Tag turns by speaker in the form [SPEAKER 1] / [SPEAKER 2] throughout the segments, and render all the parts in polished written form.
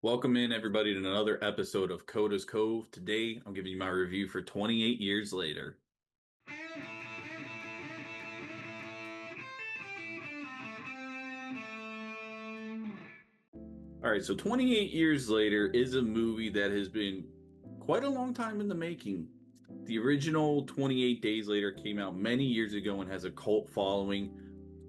[SPEAKER 1] Welcome in, everybody, to another episode of Kota's Cove. Today, I'm giving you my review for 28 Years Later. All right, so 28 Years Later is a movie that has been quite a long time in the making. The original 28 Days Later came out many years ago and has a cult following.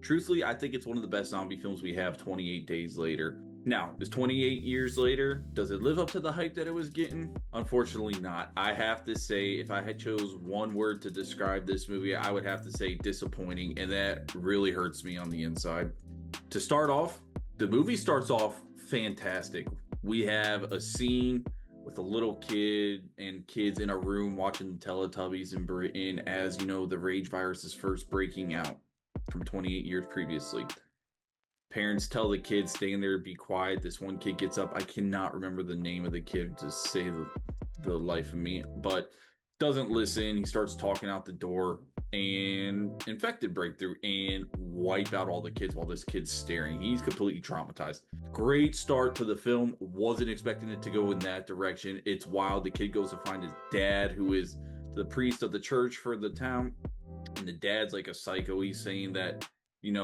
[SPEAKER 1] Truthfully, I think it's one of the best zombie films we have, 28 Days Later. Now, is 28 years later, does it live up to the hype that it was getting? Unfortunately not. I have to say, if I had chose one word to describe this movie, I would have to say disappointing, and that really hurts me on the inside. To start off, the movie starts off fantastic. We have a scene with a little kid and kids in a room watching the Teletubbies in Britain as, the rage virus is first breaking out from 28 years previously. Parents tell the kids stay in there, be quiet. This one kid gets up. I cannot remember the name of the kid to save the life of me, but doesn't listen. He starts talking out the door, and infected breakthrough and wipe out all the kids while this kid's staring. He's completely traumatized. Great start to the film. Wasn't expecting it to go in that direction. It's wild. The kid goes to find his dad, who is the priest of the church for the town, and the dad's like a psycho. He's saying that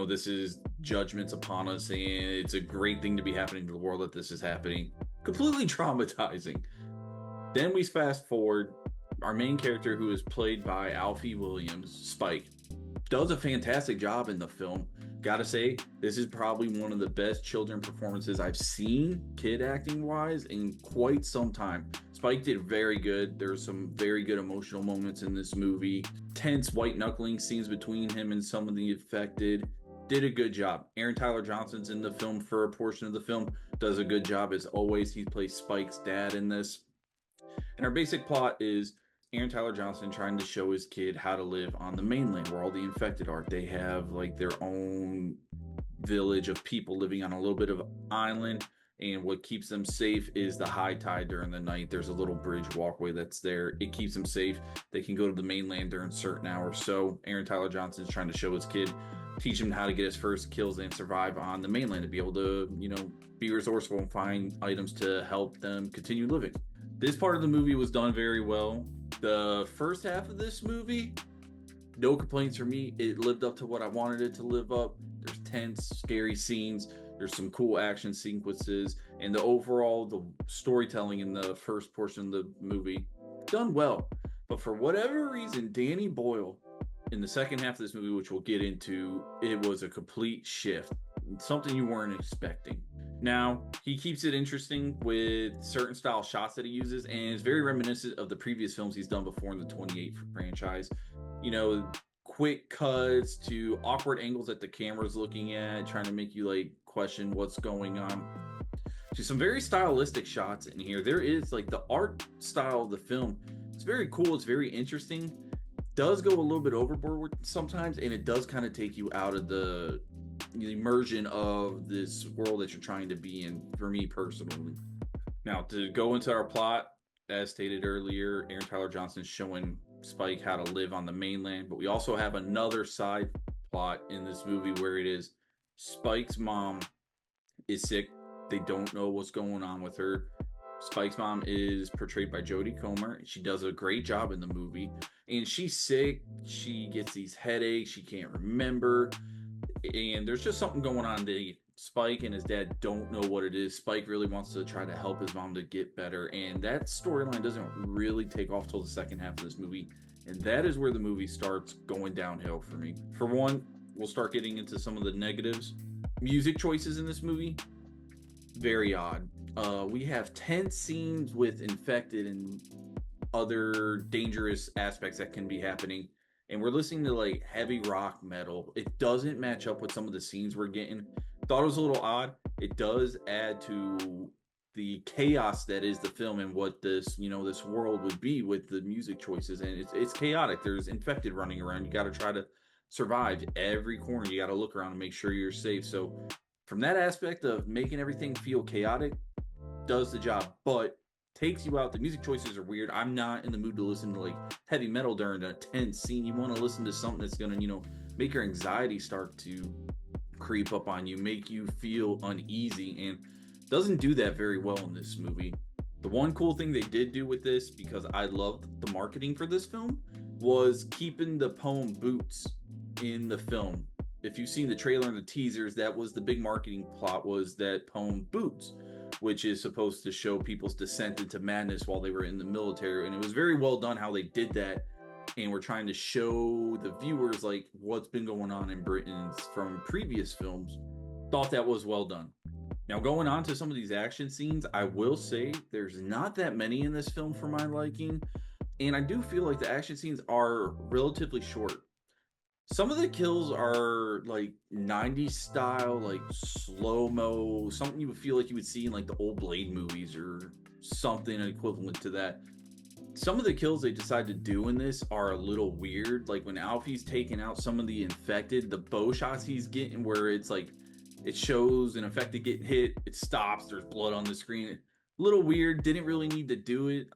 [SPEAKER 1] this is judgments upon us, and it's a great thing to be happening to the world that this is happening. Completely traumatizing. Then we fast forward. Our main character, who is played by Alfie Williams, Spike, does a fantastic job in the film. Gotta say, this is probably one of the best children performances I've seen, kid acting wise, in quite some time. Spike did very good. There's some very good emotional moments in this movie. Tense white knuckling scenes between him and some of the affected. Did a good job. Aaron Tyler Johnson's in the film for a portion of the film. Does a good job as always. He plays Spike's dad in this. And our basic plot is Aaron Tyler Johnson trying to show his kid how to live on the mainland where all the infected are. They have like their own village of people living on a little bit of island, and what keeps them safe is the high tide during the night. There's a little bridge walkway that's there. It keeps them safe. They can go to the mainland during certain hours. So Aaron Tyler Johnson is trying to show his kid, teach him how to get his first kills and survive on the mainland, to be able to, be resourceful and find items to help them continue living. This part of the movie was done very well. The first half of this movie, no complaints from me. It lived up to what I wanted it to live up. There's tense, scary scenes. There's some cool action sequences, and the storytelling in the first portion of the movie done well. But for whatever reason, Danny Boyle in the second half of this movie, which we'll get into, it was a complete shift, something you weren't expecting. Now, he keeps it interesting with certain style shots that he uses, and it's very reminiscent of the previous films he's done before in the 28 franchise. Quick cuts to awkward angles that the camera's looking at, trying to make you like question what's going on. To some very stylistic shots in here. There is like the art style of the film. It's very cool. It's very interesting. Does go a little bit overboard sometimes, and it does kind of take you out of the immersion of this world that you're trying to be in, for me personally. Now, to go into our plot, as stated earlier, Aaron Tyler Johnson is showing Spike how to live on the mainland, but we also have another side plot in this movie where it is Spike's mom is sick. They don't know what's going on with her. Spike's mom is portrayed by Jodie Comer. She does a great job in the movie, and she's sick. She gets these headaches. She can't remember, and there's just something going on. Spike and his dad don't know what it is. Spike really wants to try to help his mom to get better, and that storyline doesn't really take off till the second half of this movie, and that is where the movie starts going downhill for me. For one, we'll start getting into some of the negatives. Music choices in this movie, very odd. We have tense scenes with infected and other dangerous aspects that can be happening, and we're listening to like heavy rock metal. It doesn't match up with some of the scenes we're getting. Thought it was a little odd. It does add to the chaos that is the film and what this world would be with the music choices, and it's chaotic. There's infected running around. You got to try to survive every corner. You got to look around and make sure you're safe. So from that aspect of making everything feel chaotic, does the job, but takes you out. The music choices are weird. I'm not in the mood to listen to like heavy metal during a tense scene. You want to listen to something that's going to make your anxiety start to creep up on you, make you feel uneasy. And Doesn't do that very well in this movie. The one cool thing they did do with this, because I loved the marketing for this film, was keeping the poem boots in the film. If you've seen the trailer and the teasers, that was the big marketing plot, was that poem boots, which is supposed to show people's descent into madness while they were in the military. And it was very well done how they did that. And we're trying to show the viewers like what's been going on in Britain from previous films. Thought that was well done. Now, going on to some of these action scenes, I will say there's not that many in this film for my liking, and I do feel like the action scenes are relatively short. Some of the kills are like 90s style, like slow-mo, something you would feel like you would see in like the old Blade movies or something equivalent to that. Some of the kills they decide to do in this are a little weird, like when Alfie's taking out some of the infected, the bow shots he's getting where it's like it shows an infected getting hit, it stops, there's blood on the screen. A little weird, didn't really need to do it.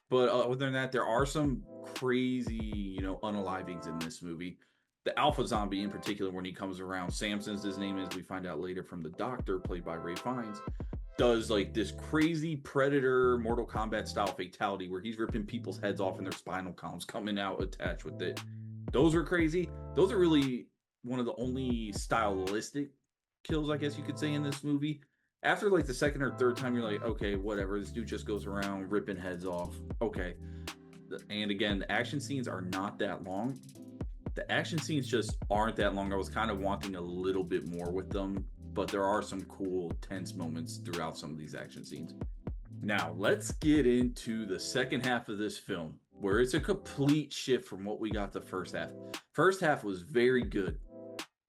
[SPEAKER 1] But other than that, there are some crazy, unalivings in this movie. The alpha zombie in particular, when he comes around, Samson's his name is, we find out later from the doctor, played by Ray Fiennes, does like this crazy Predator Mortal Kombat style fatality where he's ripping people's heads off and their spinal columns coming out attached with it. Those are crazy. Those are really one of the only stylistic kills, I guess you could say, in this movie. After like the second or third time, you're like, okay, whatever. This dude just goes around ripping heads off. Okay. And again, the action scenes are not that long. The action scenes just aren't that long. I was kind of wanting a little bit more with them, but there are some cool, tense moments throughout some of these action scenes. Now, let's get into the second half of this film, where it's a complete shift from what we got the first half. First half was very good.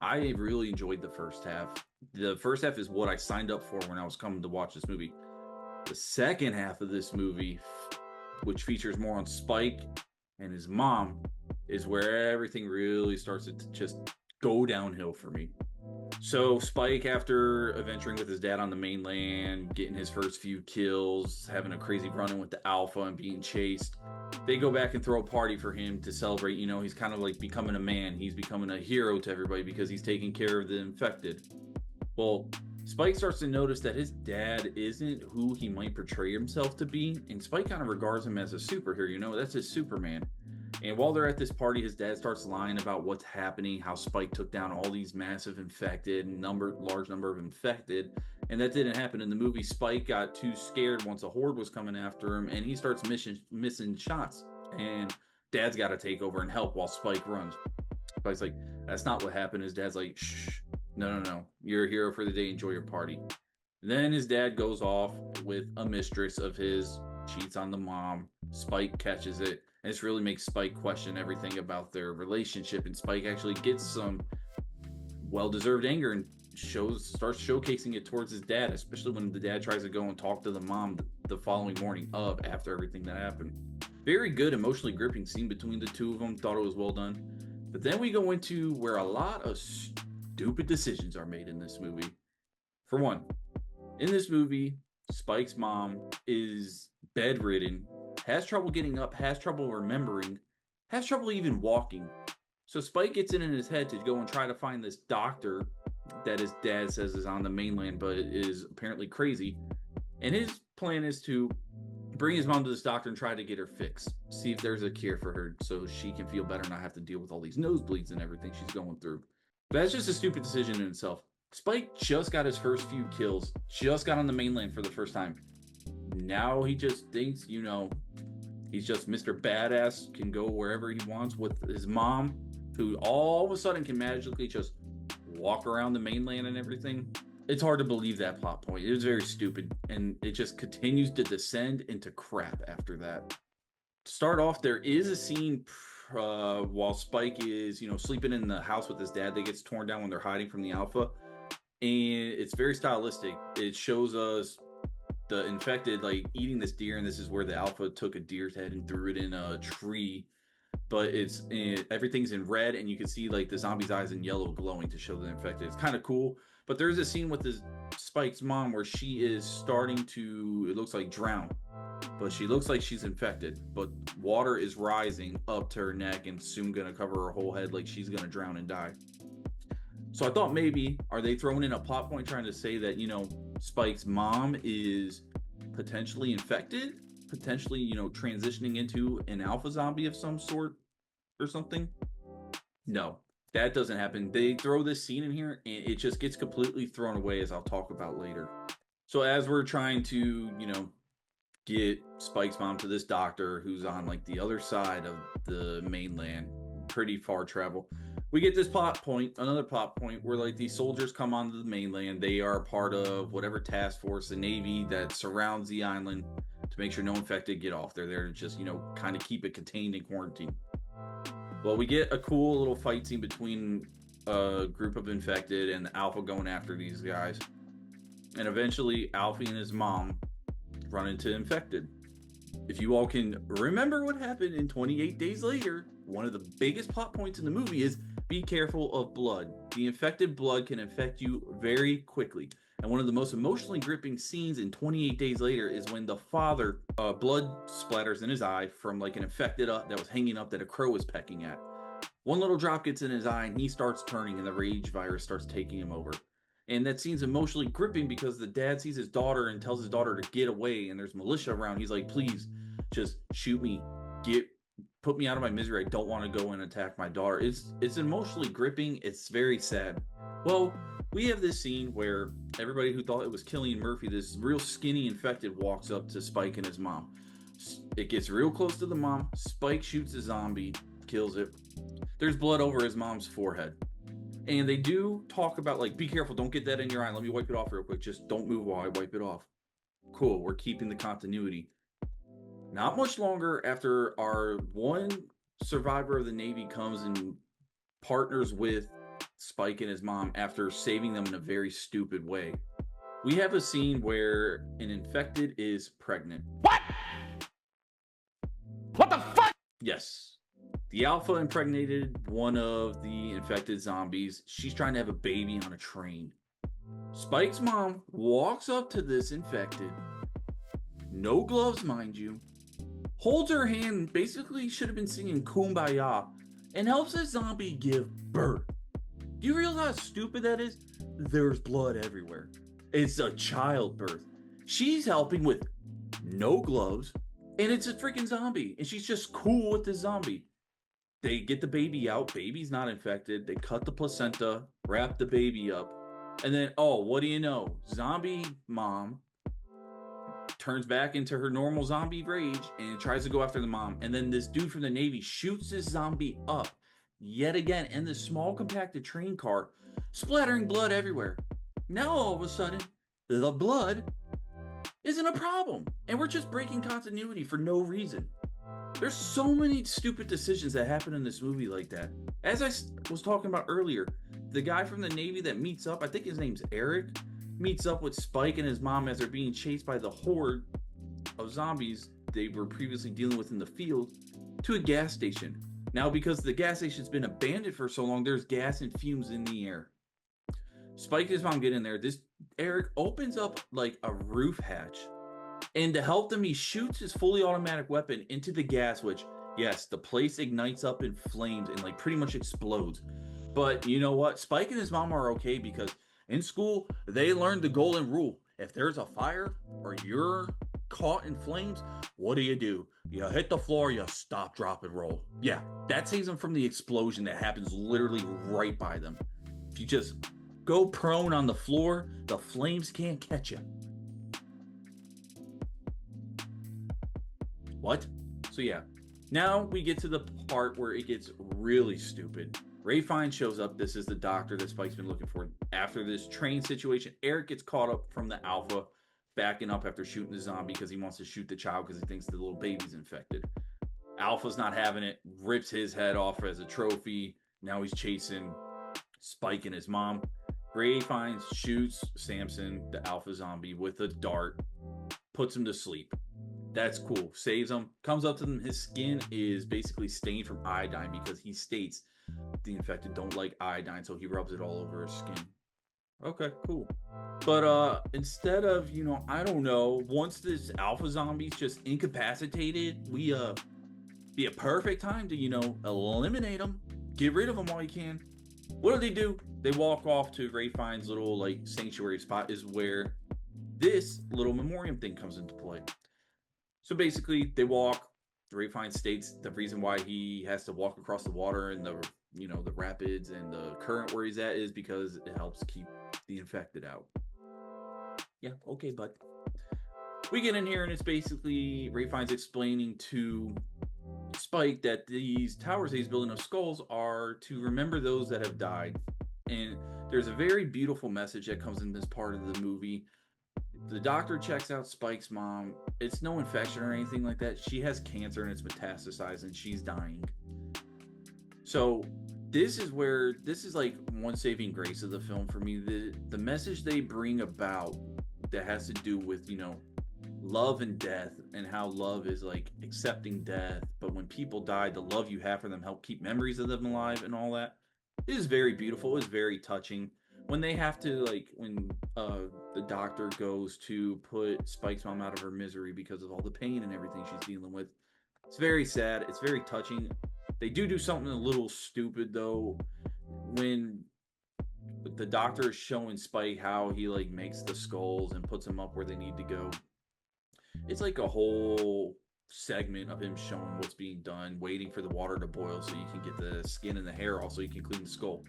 [SPEAKER 1] I really enjoyed the first half. The first half is what I signed up for when I was coming to watch this movie. The second half of this movie, which features more on Spike and his mom, is where everything really starts to just go downhill for me. So Spike, after adventuring with his dad on the mainland, getting his first few kills, having a crazy run-in with the Alpha and being chased, they go back and throw a party for him to celebrate. He's kind of like becoming a man. He's becoming a hero to everybody because he's taking care of the infected. Well, Spike starts to notice that his dad isn't who he might portray himself to be, and Spike kind of regards him as a superhero. That's his Superman. And while they're at this party, his dad starts lying about what's happening, how Spike took down all these massive infected, large number of infected, and that didn't happen in the movie. Spike got too scared once a horde was coming after him, and he starts missing shots, and Dad's got to take over and help while Spike runs. Spike's like, that's not what happened. His dad's like, shh, no, you're a hero for the day, enjoy your party. Then his dad goes off with a mistress of his, cheats on the mom. Spike catches it. And this really makes Spike question everything about their relationship. And Spike actually gets some well-deserved anger and starts showcasing it towards his dad, especially when the dad tries to go and talk to the mom the following morning after everything that happened. Very good, emotionally gripping scene between the two of them. Thought it was well done. But then we go into where a lot of stupid decisions are made in this movie. For one, in this movie, Spike's mom is bedridden, has trouble getting up, has trouble remembering, has trouble even walking. So Spike gets it in his head to go and try to find this doctor that his dad says is on the mainland, but is apparently crazy. And his plan is to bring his mom to this doctor and try to get her fixed. See if there's a cure for her so she can feel better and not have to deal with all these nosebleeds and everything she's going through. But that's just a stupid decision in itself. Spike just got his first few kills, just got on the mainland for the first time. Now he just thinks, he's just Mr. Badass, can go wherever he wants with his mom, who all of a sudden can magically just walk around the mainland and everything. It's hard to believe that plot point. It was very stupid, and it just continues to descend into crap after that. To start off, there is a scene while Spike is, sleeping in the house with his dad that gets torn down when they're hiding from the Alpha, and it's very stylistic. It shows us the infected eating this deer, and this is where the Alpha took a deer's head and threw it in a tree, but everything's in red, and you can see the zombie's eyes in yellow glowing to show the infected. It's kind of cool. But there's a scene with Spike's mom where she is starting to, it looks like, drown, but she looks like she's infected, but water is rising up to her neck and soon gonna cover her whole head, like she's gonna drown and die. So I thought maybe, are they throwing in a plot point trying to say that, Spike's mom is potentially infected, potentially, transitioning into an alpha zombie of some sort or something. No, that doesn't happen. They throw this scene in here and it just gets completely thrown away, as I'll talk about later. So as we're trying to, get Spike's mom to this doctor who's on like the other side of the mainland, pretty far travel, we get this another plot point where like these soldiers come onto the mainland. They are part of whatever task force, the Navy that surrounds the island to make sure no infected get off. They're there to just, kind of keep it contained and quarantined. Well, we get a cool little fight scene between a group of infected and Alpha going after these guys. And eventually, Alfie and his mom run into infected. If you all can remember what happened in 28 Days Later, one of the biggest plot points in the movie is be careful of blood. The infected blood can infect you very quickly. And one of the most emotionally gripping scenes in 28 Days Later is when the father, blood splatters in his eye from like an infected that was hanging up that a crow was pecking at. One little drop gets in his eye and he starts turning and the rage virus starts taking him over. And that scene's emotionally gripping because the dad sees his daughter and tells his daughter to get away, and there's militia around. He's like, please, just shoot me. Put me out of my misery. I don't want to go and attack my daughter. It's emotionally gripping. It's very sad. Well, we have this scene where everybody who thought it was Cillian Murphy, this real skinny infected, walks up to Spike and his mom. It gets real close to the mom. Spike shoots a zombie, kills it. There's blood over his mom's forehead. And they do talk about, like, be careful, don't get that in your eye. Let me wipe it off real quick. Just don't move while I wipe it off. Cool, we're keeping the continuity. Not much longer after our one survivor of the Navy comes and partners with Spike and his mom after saving them in a very stupid way. We have a scene where an infected is pregnant.
[SPEAKER 2] What? What the fuck?
[SPEAKER 1] Yes. The Alpha impregnated one of the infected zombies. She's trying to have a baby on a train. Spike's mom walks up to this infected, no gloves, mind you, holds her hand, basically should have been singing Kumbaya, and helps the zombie give birth. Do you realize how stupid that is? There's blood everywhere. It's a childbirth. She's helping with no gloves, and it's a freaking zombie, and she's just cool with the zombie. They get the baby out. Baby's not infected. They cut the placenta, wrap the baby up. And then, what do you know? Zombie mom turns back into her normal zombie rage and tries to go after the mom. And then this dude from the Navy shoots this zombie up yet again in this small compacted train car, splattering blood everywhere. Now, all of a sudden, the blood isn't a problem. And we're just breaking continuity for no reason. There's so many stupid decisions that happen in this movie like that. As I was talking about earlier, the guy from the Navy that meets up, I think his name's Eric, meets up with Spike and his mom as they're being chased by the horde of zombies they were previously dealing with in the field to a gas station. Now, because the gas station's been abandoned for so long, there's gas and fumes in the air. Spike and his mom get in there. This Eric opens up like a roof hatch. And to help them, he shoots his fully automatic weapon into the gas, which, yes, the place ignites up in flames and like pretty much explodes. But you know what? Spike and his mom are okay because in school, they learned the golden rule. If there's a fire or you're caught in flames, what do? You hit the floor, you stop, drop, and roll. Yeah, that saves them from the explosion that happens literally right by them. If you just go prone on the floor, the flames can't catch you. What? So yeah, now we get to the part where it gets really stupid. Ray Fiennes shows up. This is the doctor that Spike's been looking for. After this train situation, Eric gets caught up from the Alpha, backing up after shooting the zombie because he wants to shoot the child because he thinks the little baby's infected. Alpha's not having it, rips his head off as a trophy. Now he's chasing Spike and his mom. Ray Fiennes shoots Samson, the Alpha zombie, with a dart, puts him to sleep. That's cool. Saves him. Comes up to them. His skin is basically stained from iodine because he states the infected don't like iodine, so he rubs it all over his skin. Okay, cool. But instead of, I don't know, once this Alpha zombie's just incapacitated, be a perfect time to, eliminate him. Get rid of him while you can. What do? They walk off to Ray Fiennes' little, sanctuary spot is where this little memoriam thing comes into play. So basically, they walk. Ray Fiennes states the reason why he has to walk across the water and the rapids and the current where he's at is because it helps keep the infected out. Yeah, okay, bud. We get in here and it's basically Ray Fiennes explaining to Spike that these towers that he's building of skulls are to remember those that have died. And there's a very beautiful message that comes in this part of the movie. The doctor checks out Spike's mom. It's no infection or anything like that. She has cancer and it's metastasized and she's dying. So this is like one saving grace of the film for me. The message they bring about that has to do with, love and death, and how love is like accepting death, but when people die, the love you have for them help keep memories of them alive and all that. It is very beautiful. It's very touching. When they have to when the doctor goes to put Spike's mom out of her misery because of all the pain and everything she's dealing with, it's very sad. It's very touching. They do something a little stupid though when the doctor is showing Spike how he makes the skulls and puts them up where they need to go. It's like a whole segment of him showing what's being done, waiting for the water to boil so you can get the skin and the hair off so you can clean the skull.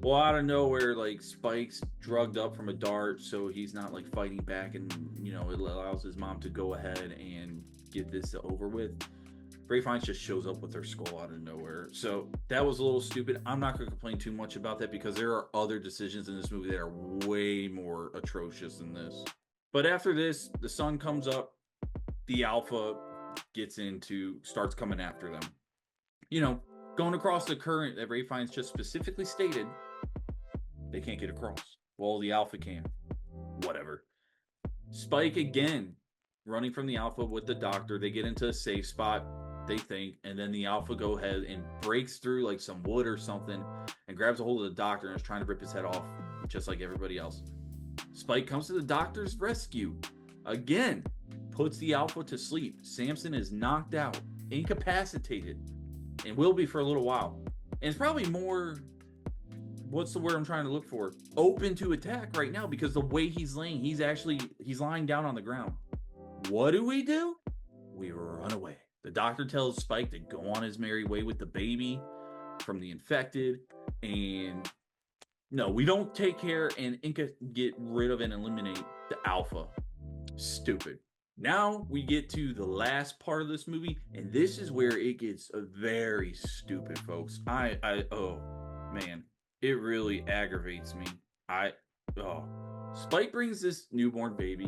[SPEAKER 1] Well, out of nowhere, Spike's drugged up from a dart, so he's not fighting back, and it allows his mom to go ahead and get this over with. Ray Fiennes just shows up with her skull out of nowhere. So that was a little stupid. I'm not going to complain too much about that because there are other decisions in this movie that are way more atrocious than this. But after this, the sun comes up. The Alpha starts coming after them. Going across the current that Ray Fiennes just specifically stated, they can't get across. Well, the Alpha can. Whatever. Spike again, running from the Alpha with the doctor. They get into a safe spot, they think, and then the Alpha go ahead and breaks through some wood or something and grabs a hold of the doctor and is trying to rip his head off, just like everybody else. Spike comes to the doctor's rescue. Again, puts the Alpha to sleep. Samson is knocked out, incapacitated, and will be for a little while. And it's probably more, what's the word I'm trying to look for? Open to attack right now because the way he's laying, he's lying down on the ground. What do? We run away. The doctor tells Spike to go on his merry way with the baby from the infected. And no, we don't take care and get rid of and eliminate the Alpha. Stupid. Now we get to the last part of this movie, and this is where it gets very stupid, folks. Oh man, it really aggravates me. Spike brings this newborn baby,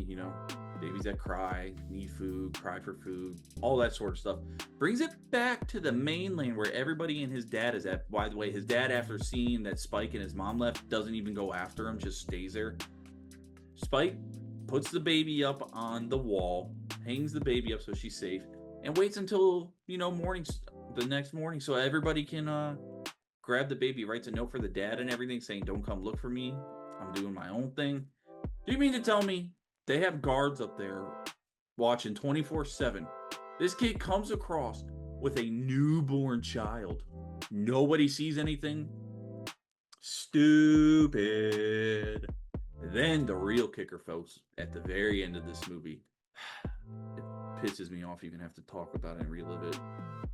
[SPEAKER 1] babies that cry, need food, cry for food, all that sort of stuff. Brings it back to the mainland where everybody and his dad is at. By the way, his dad, after seeing that Spike and his mom left, doesn't even go after him, just stays there. Spike puts the baby up on the wall, hangs the baby up so she's safe, and waits until, the next morning so everybody can grab the baby, writes a note for the dad and everything saying, don't come look for me. I'm doing my own thing. Do you mean to tell me they have guards up there watching 24/7? This kid comes across with a newborn child. Nobody sees anything. Stupid. Then the real kicker, folks, at the very end of this movie. It pisses me off even have to talk about it and relive it.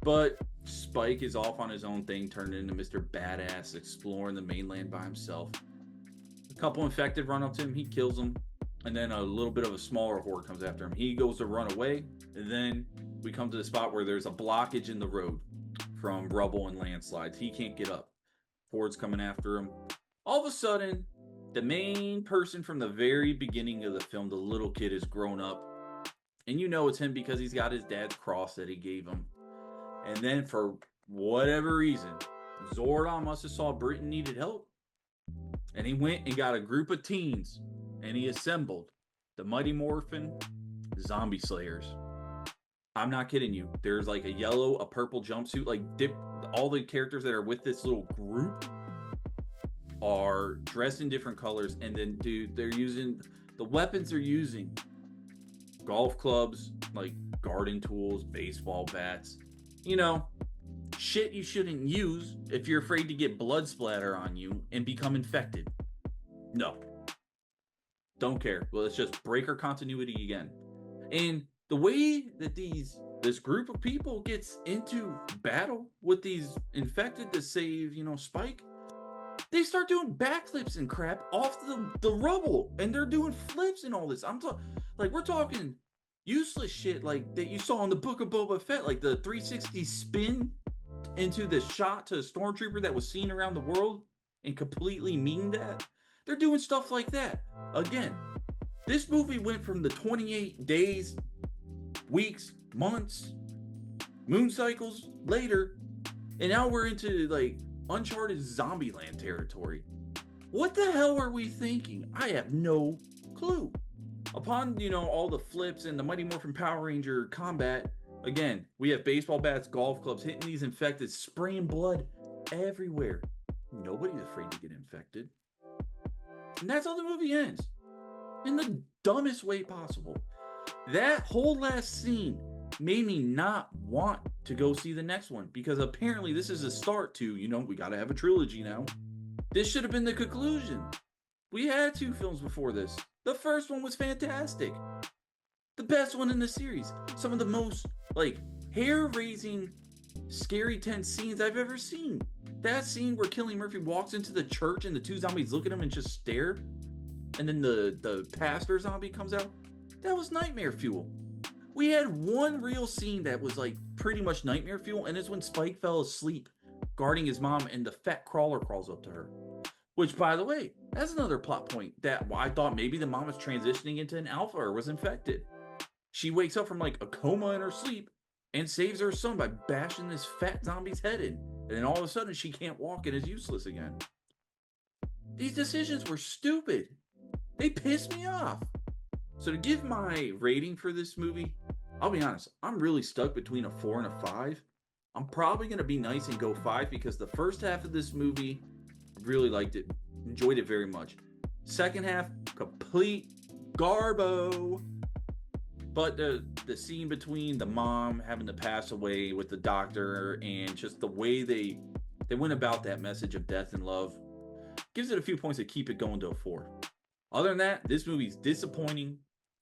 [SPEAKER 1] But Spike is off on his own thing, turned into Mr. Badass, exploring the mainland by himself. A couple infected run up to him, he kills them, and then a little bit of a smaller horde comes after him. He goes to run away, and then we come to the spot where there's a blockage in the road from rubble and landslides. He can't get up. Horde's coming after him. All of a sudden, the main person from the very beginning of the film, the little kid, is grown up. And it's him because he's got his dad's cross that he gave him. And then for whatever reason, Zordon must have saw Britain needed help. And he went and got a group of teens. And he assembled the Mighty Morphin Zombie Slayers. I'm not kidding you. There's a yellow, a purple jumpsuit. All the characters that are with this little group are dressed in different colors, and then they're using the weapons they're using: golf clubs, garden tools, baseball bats, shit you shouldn't use if you're afraid to get blood splatter on you and become infected. No, Don't care. Well, let's just break our continuity again. And the way that this group of people gets into battle with these infected to save, Spike, they start doing backflips and crap off the rubble, and they're doing flips and all this. We're talking useless shit like that you saw in the Book of Boba Fett, like the 360 spin into the shot to a stormtrooper that was seen around the world and completely mean that. They're doing stuff like that. Again, this movie went from the 28 days, weeks, months, moon cycles later, and now we're into like uncharted Zombieland territory. What the hell are we thinking? I have no clue. Upon, all the flips and the Mighty Morphin Power Ranger combat, again, we have baseball bats, golf clubs hitting these infected, spraying blood everywhere. Nobody's afraid to get infected. And that's how the movie ends. In the dumbest way possible. That whole last scene made me not want to go see the next one, because apparently this is a start to, we gotta have a trilogy now. This should have been the conclusion. We had 2 films before this. The first one was fantastic. The best one in the series. Some of the most, hair-raising, scary, tense scenes I've ever seen. That scene where Cillian Murphy walks into the church and the 2 zombies look at him and just stare, and then the pastor zombie comes out, that was nightmare fuel. We had one real scene that was pretty much nightmare fuel, and it's when Spike fell asleep guarding his mom and the fat crawler crawls up to her. Which, by the way, that's another plot point that I thought maybe the mom was transitioning into an alpha or was infected. She wakes up from a coma in her sleep and saves her son by bashing this fat zombie's head in. And then all of a sudden she can't walk and is useless again. These decisions were stupid. They pissed me off. So to give my rating for this movie, I'll be honest, I'm really stuck between a 4 and a 5. I'm probably going to be nice and go 5 because the first half of this movie, really liked it. Enjoyed it very much. Second half, complete garbo. But the scene between the mom having to pass away with the doctor and just the way they went about that message of death and love gives it a few points to keep it going to a 4. Other than that, this movie's disappointing.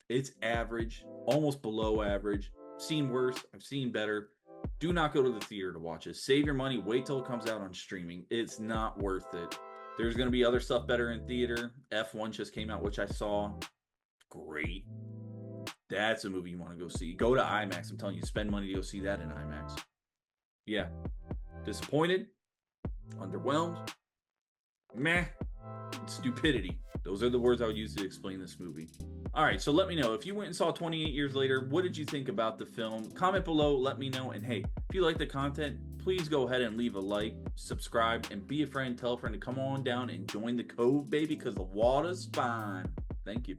[SPEAKER 1] It's average, almost below average. I've seen worse. I've seen better. Do not go to the theater to watch it. Save your money. Wait till it comes out on streaming. It's not worth it. There's going to be other stuff better in theater. F1 just came out, which I saw. Great. That's a movie you want to go see. Go to IMAX. I'm telling you, spend money to go see that in IMAX. Yeah. Disappointed. Underwhelmed. Meh. And stupidity. Those are the words I would use to explain this movie. All right, so let me know. If you went and saw 28 Years Later, what did you think about the film? Comment below, let me know. And hey, if you like the content, please go ahead and leave a like, subscribe, and be a friend. Tell a friend to come on down and join the Cove, baby, because the water's fine. Thank you.